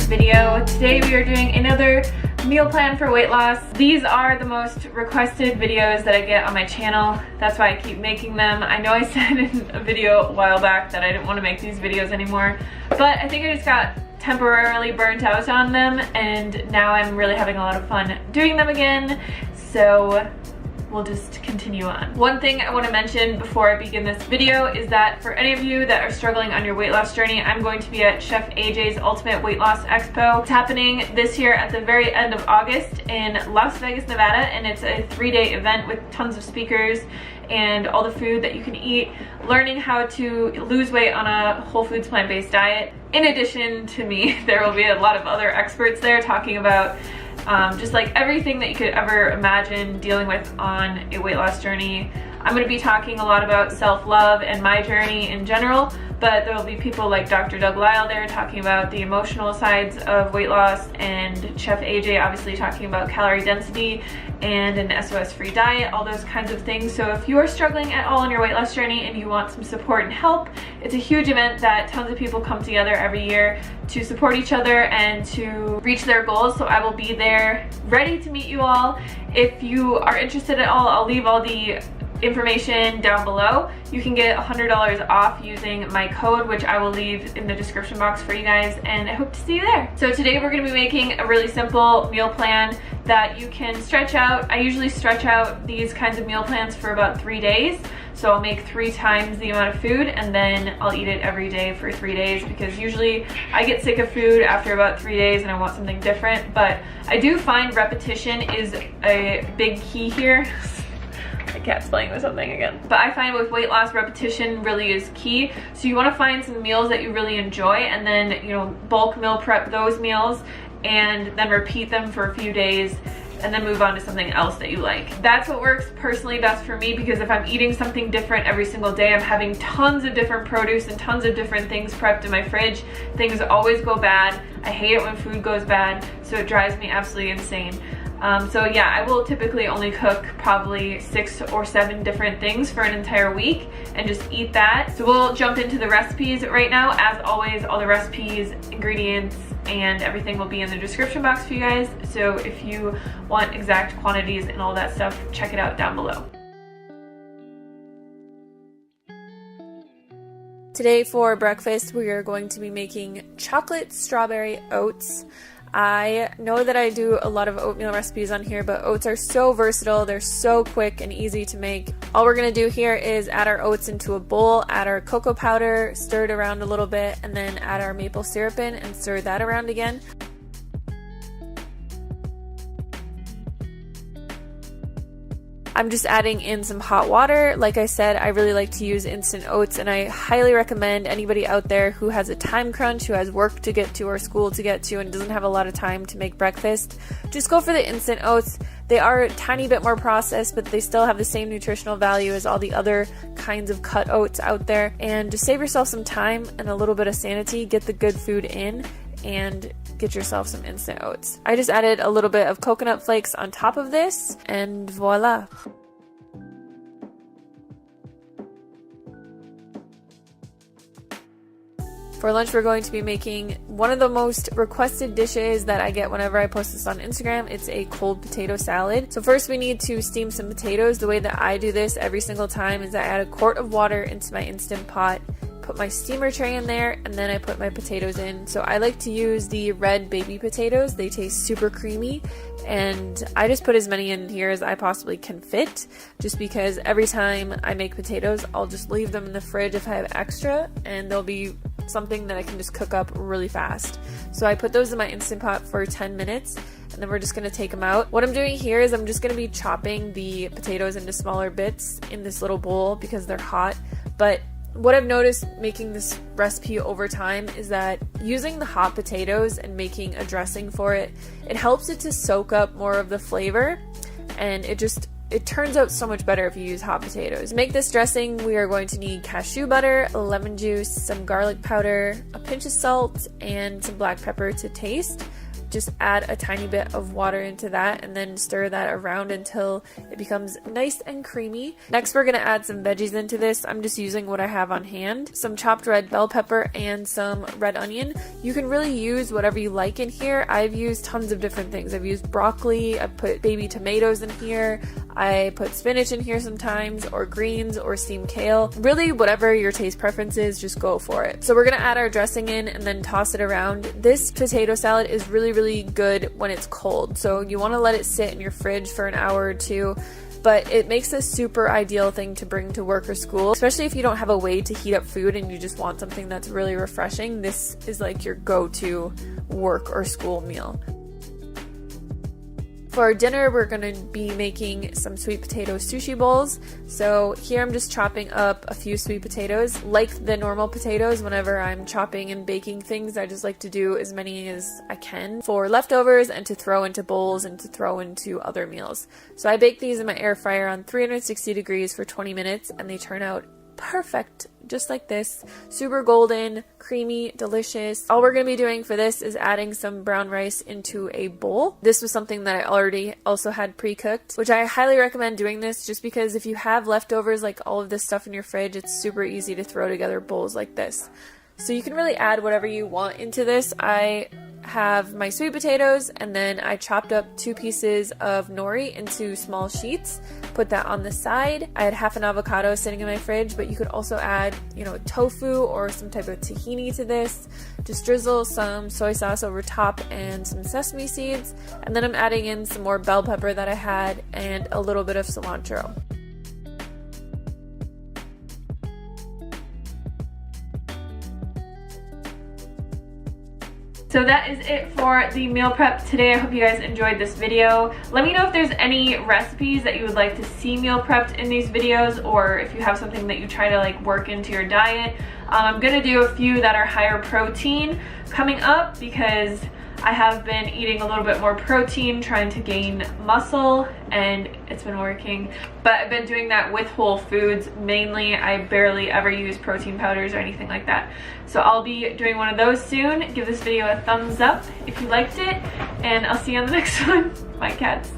video. Today we are doing another meal plan for weight loss. These are the most requested videos that I get on my channel. That's why I keep making them. I know I said in a video a while back that I didn't want to make these videos anymore, but I think I just got temporarily burnt out on them, and now I'm really having a lot of fun doing them again. So we'll just continue on. One thing I want to mention before I begin this video is that for any of you that are struggling on your weight loss journey, I'm going to be at Chef AJ's Ultimate Weight Loss Expo. It's happening this year at the very end of August in Las Vegas, Nevada, and it's a 3-day event with tons of speakers and all the food that you can eat, learning how to lose weight on a whole foods plant-based diet. In addition to me, there will be a lot of other experts there talking about just like everything that you could ever imagine dealing with on a weight loss journey. I'm going to be talking a lot about self-love and my journey in general, but there will be people like Dr. Doug Lisle there talking about the emotional sides of weight loss, and Chef AJ obviously talking about calorie density and an SOS-free diet, all those kinds of things. So if you are struggling at all on your weight loss journey and you want some support and help, it's a huge event that tons of people come together every year to support each other and to reach their goals. So I will be there ready to meet you all. If you are interested at all, I'll leave all the information down below. You can get $100 off using my code, which I will leave in the description box for you guys, and I hope to see you there. So today we're going to be making a really simple meal plan that you can stretch out. I usually stretch out these kinds of meal plans for about 3 days. So I'll make 3 times the amount of food, and then I'll eat it every day for 3 days, because usually I get sick of food after about 3 days and I want something different. But I do find repetition is a big key here. My cat's playing with something again. But I find with weight loss, repetition really is key. So you want to find some meals that you really enjoy, and then, you know, bulk meal prep those meals and then repeat them for a few days, and then move on to something else that you like. That's what works personally best for me, because if I'm eating something different every single day, I'm having tons of different produce and tons of different things prepped in my fridge. Things always go bad. I hate it when food goes bad, so it drives me absolutely insane. So yeah, I will typically only cook probably 6 or 7 different things for an entire week and just eat that. So we'll jump into the recipes right now. As always, all the recipes, ingredients, and everything will be in the description box for you guys. So if you want exact quantities and all that stuff, check it out down below. Today for breakfast, we are going to be making chocolate strawberry oats. I know that I do a lot of oatmeal recipes on here, but oats are so versatile. They're so quick and easy to make. All we're going to do here is add our oats into a bowl, add our cocoa powder, stir it around a little bit, and then add our maple syrup in and stir that around again. I'm just adding in some hot water. Like I said, I really like to use instant oats, and I highly recommend anybody out there who has a time crunch, who has work to get to or school to get to and doesn't have a lot of time to make breakfast, just go for the instant oats. They are a tiny bit more processed, but they still have the same nutritional value as all the other kinds of cut oats out there. And just save yourself some time and a little bit of sanity, get the good food in, and get yourself some instant oats. I just added a little bit of coconut flakes on top of this, and voila. For lunch, we're going to be making one of the most requested dishes that I get whenever I post this on Instagram. It's a cold potato salad. So first we need to steam some potatoes. The way that I do this every single time is I add a quart of water into my Instant Pot, put my steamer tray in there, and then I put my potatoes in. So I like to use the red baby potatoes. They taste super creamy, and I just put as many in here as I possibly can fit, just because every time I make potatoes, I'll just leave them in the fridge if I have extra, and they'll be something that I can just cook up really fast. So I put those in my Instant Pot for 10 minutes, and then we're just going to take them out. What I'm doing here is I'm just going to be chopping the potatoes into smaller bits in this little bowl because they're hot. But what I've noticed making this recipe over time is that using the hot potatoes and making a dressing for it, it helps it to soak up more of the flavor, and it turns out so much better if you use hot potatoes. To make this dressing, we are going to need cashew butter, lemon juice, some garlic powder, a pinch of salt, and some black pepper to taste. just add a tiny bit of water into that and then stir that around until it becomes nice and creamy. Next, we're gonna add some veggies into this. I'm just using what I have on hand. Some chopped red bell pepper and some red onion. You can really use whatever you like in here. I've used tons of different things. I've used broccoli, I've put baby tomatoes in here, I put spinach in here sometimes, or greens, or steamed kale. Really, whatever your taste preference is, just go for it. So we're gonna add our dressing in and then toss it around. This potato salad is really good when it's cold, so you want to let it sit in your fridge for an hour or two, but it makes a super ideal thing to bring to work or school, especially if you don't have a way to heat up food and you just want something that's really refreshing. This is like your go-to work or school meal. For our dinner, we're going to be making some sweet potato sushi bowls. So here I'm just chopping up a few sweet potatoes. Like the normal potatoes, whenever I'm chopping and baking things, I just like to do as many as I can for leftovers and to throw into bowls and to throw into other meals. So I bake these in my air fryer on 360 degrees for 20 minutes and they turn out perfect, just like this. Super golden, creamy, delicious. All we're going to be doing for this is adding some brown rice into a bowl. This was something that I already also had pre-cooked, which I highly recommend doing this just because if you have leftovers, like all of this stuff in your fridge, it's super easy to throw together bowls like this. So you can really add whatever you want into this. I have my sweet potatoes and then I chopped up 2 pieces of nori into small sheets, put that on the side. I had half an avocado sitting in my fridge, but you could also add, tofu or some type of tahini to this. Just drizzle some soy sauce over top and some sesame seeds, and then I'm adding in some more bell pepper that I had and a little bit of cilantro. So that is it for the meal prep today. I hope you guys enjoyed this video. Let me know if there's any recipes that you would like to see meal prepped in these videos, or if you have something that you try to work into your diet. I'm gonna do a few that are higher protein coming up because I have been eating a little bit more protein, trying to gain muscle, and it's been working. But I've been doing that with whole foods mainly. I barely ever use protein powders or anything like that. So I'll be doing one of those soon. Give this video a thumbs up if you liked it, and I'll see you on the next one. Bye, cats.